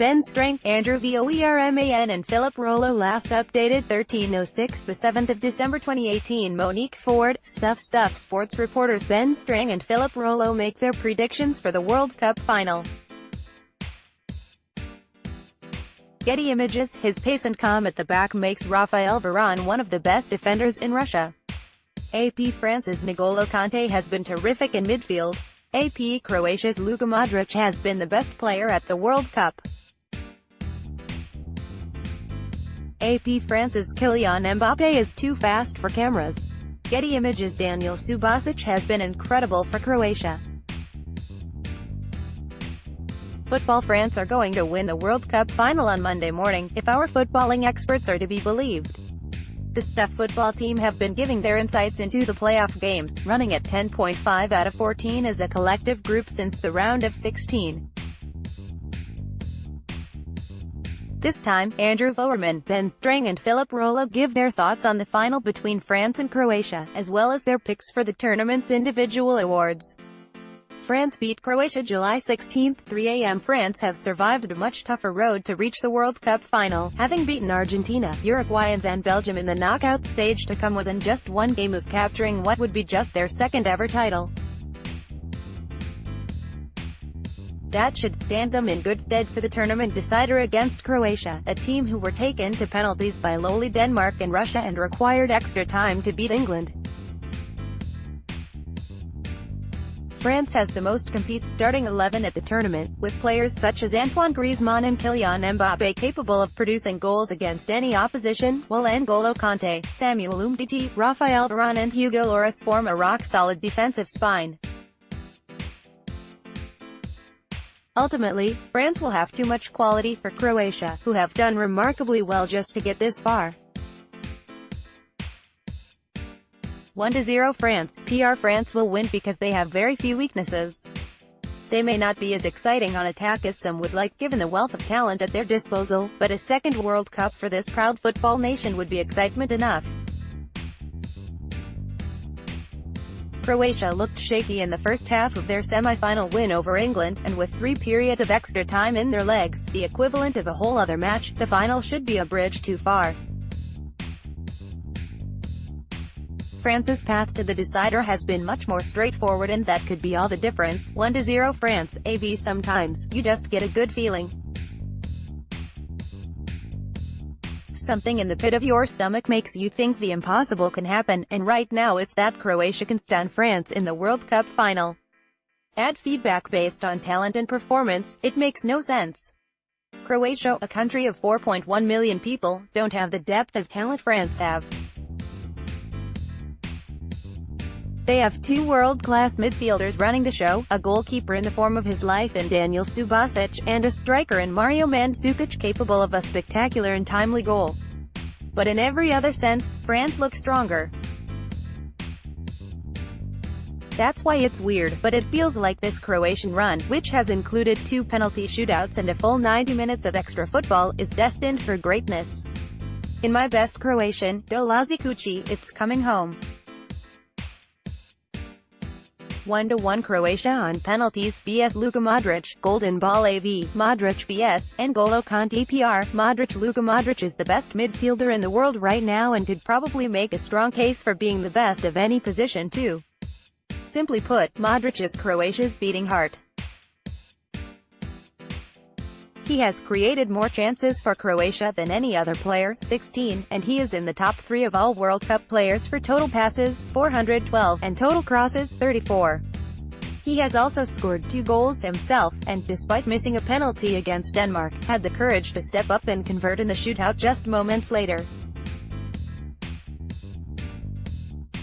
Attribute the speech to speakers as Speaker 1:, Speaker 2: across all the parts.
Speaker 1: Ben Strang, Andrew VOERMAN and Phillip Rollo last updated 13:06 the 7th of December 2018. MONIQUE FORD, Stuff Sports reporters Ben Strang and Phillip Rollo make their predictions for the World Cup final. Getty Images, his pace and calm at the back makes Raphael Varane one of the best defenders in Russia. AP France's Ngolo Kante has been terrific in midfield. AP Croatia's Luka Modric has been the best player at the World Cup. AP France's Kylian Mbappe is too fast for cameras. Getty Images Danijel Subasic has been incredible for Croatia. Football France are going to win the World Cup final on Monday morning, if our footballing experts are to be believed. The Stuff football team have been giving their insights into the playoff games, running at 10.5 out of 14 as a collective group since the round of 16. This time, Andrew VOERMAN, Ben Strang and Phillip Rollo give their thoughts on the final between France and Croatia, as well as their picks for the tournament's individual awards. France beat Croatia July 16, 3 a.m. France have survived a much tougher road to reach the World Cup final, having beaten Argentina, Uruguay and then Belgium in the knockout stage to come within just one game of capturing what would be just their second ever title. That should stand them in good stead for the tournament decider against Croatia, a team who were taken to penalties by lowly Denmark and Russia and required extra time to beat England. France has the most complete starting 11 at the tournament, with players such as Antoine Griezmann and Kylian Mbappe capable of producing goals against any opposition, while N'Golo Kante, Samuel Umtiti, Raphael Varane and Hugo Lloris form a rock-solid defensive spine. Ultimately, France will have too much quality for Croatia, who have done remarkably well just to get this far. 1-0 France. PR France will win because they have very few weaknesses. They may not be as exciting on attack as some would like given the wealth of talent at their disposal, but a second World Cup for this proud football nation would be excitement enough. Croatia looked shaky in the first half of their semi-final win over England, and with 3 periods of extra time in their legs, the equivalent of a whole other match, the final should be a bridge too far. France's path to the decider has been much more straightforward, and that could be all the difference. 1-0 France. AV sometimes, you just get a good feeling. Something in the pit of your stomach makes you think the impossible can happen, and right now it's that Croatia can stand France in the World Cup final. Add feedback based on talent and performance, it makes no sense. Croatia, a country of 4.1 million people, don't have the depth of talent France have. They have 2 world-class midfielders running the show, a goalkeeper in the form of his life in Danijel Subasic, and a striker in Mario Mandzukic capable of a spectacular and timely goal. But in every other sense, France looks stronger. That's why it's weird, but it feels like this Croatian run, which has included 2 penalty shootouts and a full 90 minutes of extra football, is destined for greatness. In my best Croatian, Dolazi Kući, it's coming home. 1-1 Croatia on penalties vs Luka Modric, Golden Ball AV, Modric vs N'Golo Kante PR, Modric. Luka Modric is the best midfielder in the world right now and could probably make a strong case for being the best of any position too. Simply put, Modric is Croatia's beating heart. He has created more chances for Croatia than any other player, 16, and he is in the top 3 of all World Cup players for total passes, 412, and total crosses, 34. He has also scored 2 goals himself, and, despite missing a penalty against Denmark, had the courage to step up and convert in the shootout just moments later.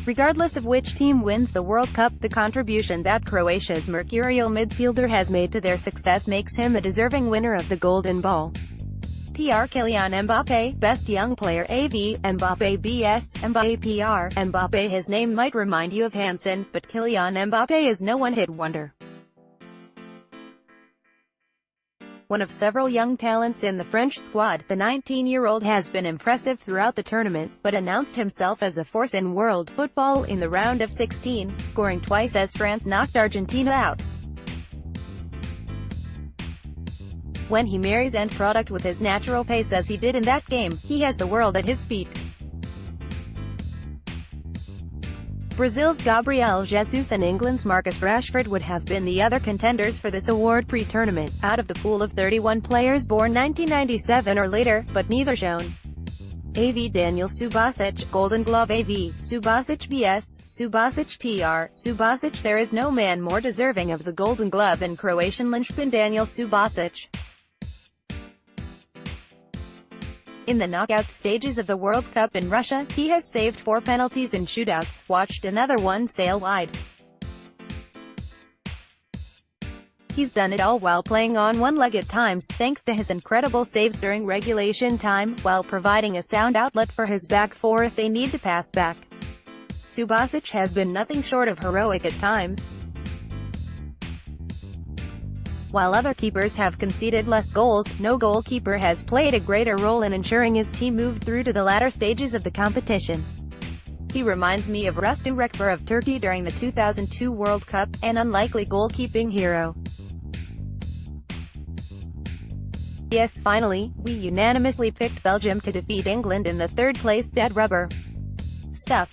Speaker 1: Regardless of which team wins the World Cup, the contribution that Croatia's mercurial midfielder has made to their success makes him a deserving winner of the Golden Ball. PR Kylian Mbappe, Best Young Player AV, Mbappe BS, Mbappe PR, Mbappe. His name might remind you of Hansen, but Kylian Mbappe is no one-hit wonder. One of several young talents in the French squad, the 19-year-old has been impressive throughout the tournament, but announced himself as a force in world football in the round of 16, scoring twice as France knocked Argentina out. When he marries end product with his natural pace as he did in that game, he has the world at his feet. Brazil's Gabriel Jesus and England's Marcus Rashford would have been the other contenders for this award pre-tournament, out of the pool of 31 players born 1997 or later, but neither shone. AV Danijel Subasic, Golden Glove AV, Subasic BS, Subasic PR, Subasic. There is no man more deserving of the Golden Glove than Croatian linchpin Danijel Subasic. In the knockout stages of the World Cup in Russia, he has saved 4 penalties in shootouts, watched another one sail wide. He's done it all while playing on one leg at times, thanks to his incredible saves during regulation time, while providing a sound outlet for his back four if they need to pass back. Subasic has been nothing short of heroic at times. While other keepers have conceded less goals, no goalkeeper has played a greater role in ensuring his team moved through to the latter stages of the competition. He reminds me of Rüştü Rekber of Turkey during the 2002 World Cup, an unlikely goalkeeping hero. Yes, finally, we unanimously picked Belgium to defeat England in the third-place dead rubber stuff.